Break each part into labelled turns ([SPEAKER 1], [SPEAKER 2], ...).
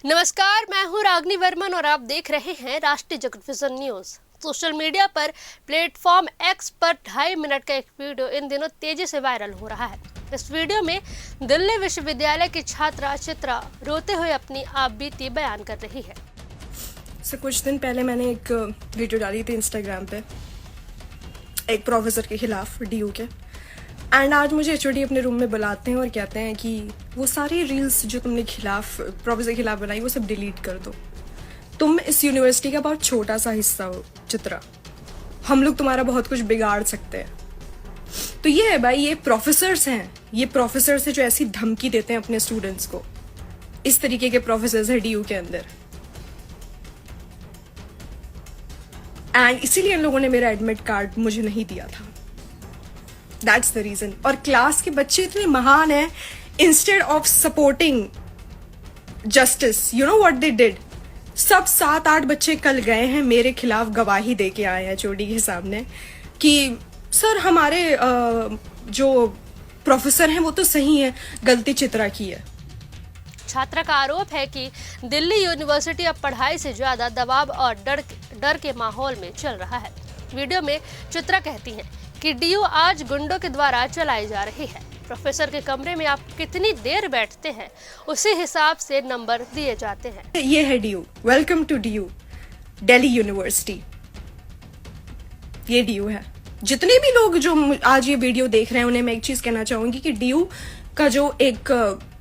[SPEAKER 1] नमस्कार, मैं हूं रागनी वर्मन और आप देख रहे हैं राष्ट्रीय जगत विजन न्यूज। सोशल मीडिया पर प्लेटफॉर्म एक्स पर 2.5 मिनट का एक वीडियो इन दिनों तेजी से वायरल हो रहा है। इस वीडियो में दिल्ली विश्वविद्यालय की छात्रा चित्रा रोते हुए अपनी आप बीती बयान कर रही है।
[SPEAKER 2] कुछ दिन पहले मैंने एक वीडियो डाली थी इंस्टाग्राम पे एक प्रोफेसर के खिलाफ, डीयू के। एंड आज मुझे एचओडी अपने रूम में बुलाते हैं और कहते हैं कि वो सारी रील्स जो तुमने प्रोफेसर के खिलाफ बनाई वो सब डिलीट कर दो। तुम इस यूनिवर्सिटी का बहुत छोटा सा हिस्सा हो चित्रा, हम लोग तुम्हारा बहुत कुछ बिगाड़ सकते हैं। तो ये है भाई, ये प्रोफेसर्स हैं, ये प्रोफेसर्स हैं जो ऐसी धमकी देते हैं अपने स्टूडेंट्स को। इस तरीके के प्रोफेसर्स हैं डीयू के अंदर। एंड इसीलिए इन लोगों ने मेरा एडमिट कार्ड मुझे नहीं दिया था। That's the reason. और क्लास के बच्चे इतने महान हैं, instead of supporting justice, you know what they did. सब 7-8 बच्चे कल गए हैं मेरे खिलाफ गवाही दे के आए हैं एचओडी के सामने कि सर हमारे जो प्रोफेसर हैं वो तो सही है, गलती चित्रा की है।
[SPEAKER 1] छात्रा का आरोप है कि दिल्ली यूनिवर्सिटी अब पढ़ाई से ज्यादा दबाव और डर के माहौल में चल रहा है। वीडियो में चित्रा कहती हैं कि डीयू आज गुंडों के द्वारा चलाई जा रही है। प्रोफेसर के कमरे में आप कितनी देर बैठते हैं उसी हिसाब से नंबर दिए जाते हैं।
[SPEAKER 2] ये है DU. Welcome to DU, Delhi University. ये डीयू है। जितने भी लोग जो आज ये वीडियो देख रहे हैं उन्हें मैं एक चीज कहना चाहूंगी कि डीयू का जो एक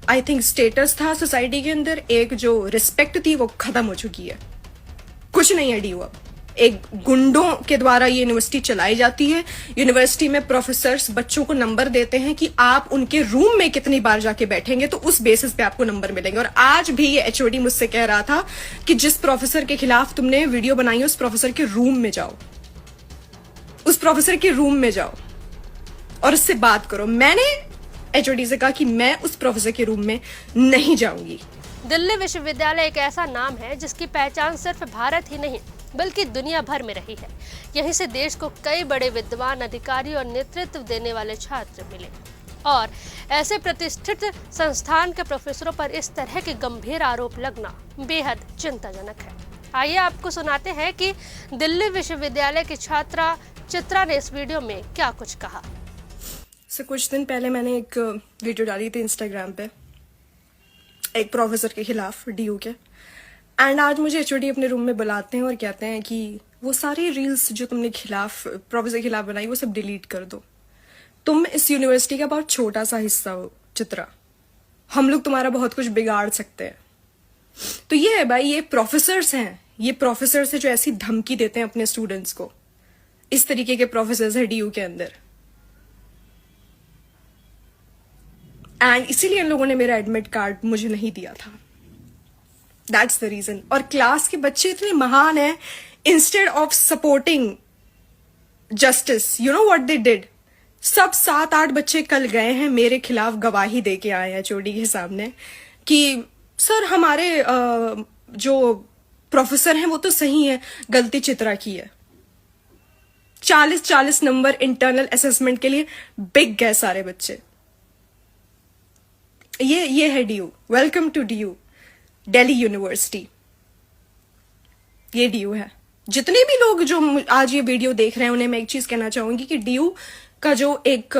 [SPEAKER 2] आई थिंक स्टेटस था सोसाइटी के अंदर, एक जो रिस्पेक्ट थी वो खत्म हो चुकी है। कुछ नहीं है डीयू अब। एक गुंडों के द्वारा ये यूनिवर्सिटी चलाई जाती है। यूनिवर्सिटी में प्रोफेसर्स बच्चों को नंबर देते हैं कि आप उनके रूम में कितनी बार जाके बैठेंगे तो उस बेसिस पे आपको नंबर मिलेंगे। और आज भी ये एचओडी मुझसे कह रहा था कि जिस प्रोफेसर के खिलाफ तुमने वीडियो बनाई है उस प्रोफेसर के रूम में जाओ, उस प्रोफेसर के रूम में जाओ और उससे बात करो। मैंने एचओडी से कहा कि मैं उस प्रोफेसर के रूम में नहीं जाऊंगी।
[SPEAKER 1] दिल्ली विश्वविद्यालय एक ऐसा नाम है जिसकी पहचान सिर्फ भारत ही नहीं बल्कि दुनिया भर में रही है। यहीं से देश को कई बड़े विद्वान, अधिकारी और नेतृत्व देने वाले छात्र मिले। और ऐसे प्रतिष्ठित संस्थान के प्रोफेसरों पर इस तरह के गंभीर आरोप लगना बेहद चिंताजनक है। आइए आपको सुनाते हैं कि दिल्ली विश्वविद्यालय की छात्रा चित्रा ने इस वीडियो में क्या कुछ कहा।
[SPEAKER 2] कुछ दिन पहले मैंने एक वीडियो डाली थी इंस्टाग्राम पे एक प्रोफेसर के खिलाफ, डीयू के। एंड आज मुझे एचओडी अपने रूम में बुलाते हैं और कहते हैं कि वो सारी रील्स जो तुमने प्रोफेसर के खिलाफ बनाई वो सब डिलीट कर दो। तुम इस यूनिवर्सिटी का बहुत छोटा सा हिस्सा हो चित्रा, हम लोग तुम्हारा बहुत कुछ बिगाड़ सकते हैं। तो ये है भाई, ये प्रोफेसर्स हैं, ये प्रोफेसर्स हैं जो ऐसी धमकी देते हैं अपने स्टूडेंट्स को। इस तरीके के प्रोफेसर्स हैं डीयू के अंदर। एंड इसीलिए इन लोगों ने मेरा एडमिट कार्ड मुझे नहीं दिया था। That's the reason. और क्लास के बच्चे इतने महान हैं, instead of supporting justice, you know what they did. सब 7-8 बच्चे कल गए हैं मेरे खिलाफ गवाही दे के आए हैं एचओडी के सामने कि सर हमारे जो प्रोफेसर हैं वो तो सही है, गलती चित्रा की है। 40-40 नंबर इंटरनल असेसमेंट के लिए बिक गए सारे बच्चे। ये है DU. Welcome to DU, Delhi University. ये डीयू है। जितने भी लोग जो आज ये वीडियो देख रहे हैं उन्हें मैं एक चीज कहना चाहूंगी कि डीयू का जो एक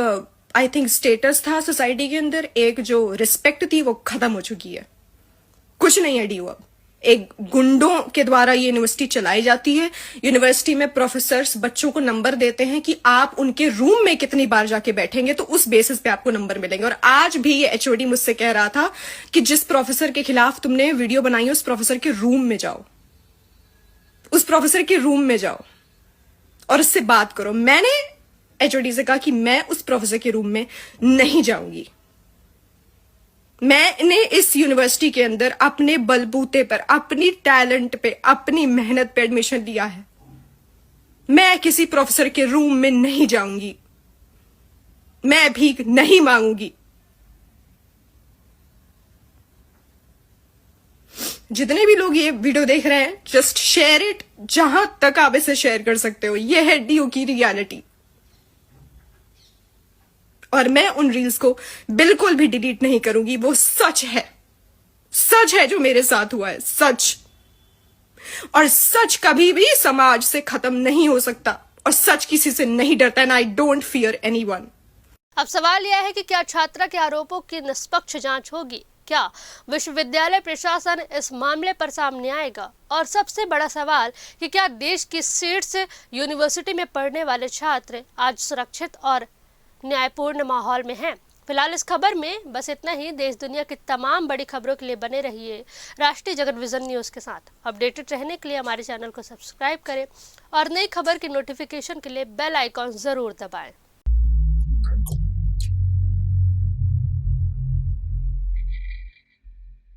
[SPEAKER 2] आई थिंक स्टेटस था सोसाइटी के अंदर, एक जो रिस्पेक्ट थी वो खत्म हो चुकी है। कुछ नहीं है डीयू अब। एक गुंडों के द्वारा ये यूनिवर्सिटी चलाई जाती है। यूनिवर्सिटी में प्रोफेसर्स बच्चों को नंबर देते हैं कि आप उनके रूम में कितनी बार जाके बैठेंगे तो उस बेसिस पे आपको नंबर मिलेंगे। और आज भी ये एचओडी मुझसे कह रहा था कि जिस प्रोफेसर के खिलाफ तुमने वीडियो बनाई है उस प्रोफेसर के रूम में जाओ, उस प्रोफेसर के रूम में जाओ और उससे बात करो। मैंने एचओडी से कहा कि मैं उस प्रोफेसर के रूम में नहीं जाऊंगी। मैंने इस यूनिवर्सिटी के अंदर अपने बलबूते पर, अपनी टैलेंट पे, अपनी मेहनत पे एडमिशन लिया है। मैं किसी प्रोफेसर के रूम में नहीं जाऊंगी, मैं भीख नहीं मांगूंगी। जितने भी लोग ये वीडियो देख रहे हैं, जस्ट शेयर इट जहां तक आप इसे शेयर कर सकते हो। यह है डीयू की रियलिटी। और मैं उन रील्स को बिल्कुल भी डिलीट नहीं करूंगी, वो सच है। सच है जो मेरे साथ हुआ है, सच। और सच कभी भी समाज से खत्म नहीं हो सकता, और सच किसी से नहीं डरता, and I don't fear anyone.
[SPEAKER 1] अब सवाल यह है कि क्या छात्रा के आरोपों की निष्पक्ष जांच होगी? क्या विश्वविद्यालय प्रशासन इस मामले पर सामने आएगा? और सबसे बड़ा सवाल कि क्या देश की सीट्स यूनिवर्सिटी में पढ़ने वाले छात्र आज सुरक्षित और न्यायपूर्ण माहौल में हैं? फिलहाल इस खबर में बस इतना ही। देश दुनिया की तमाम बड़ी खबरों के लिए बने रहिए राष्ट्रीय जगत विजन न्यूज़ के साथ। अपडेटेड रहने के लिए हमारे चैनल को सब्सक्राइब करें और नई खबर की नोटिफिकेशन के लिए बेल आइकॉन जरूर दबाएं।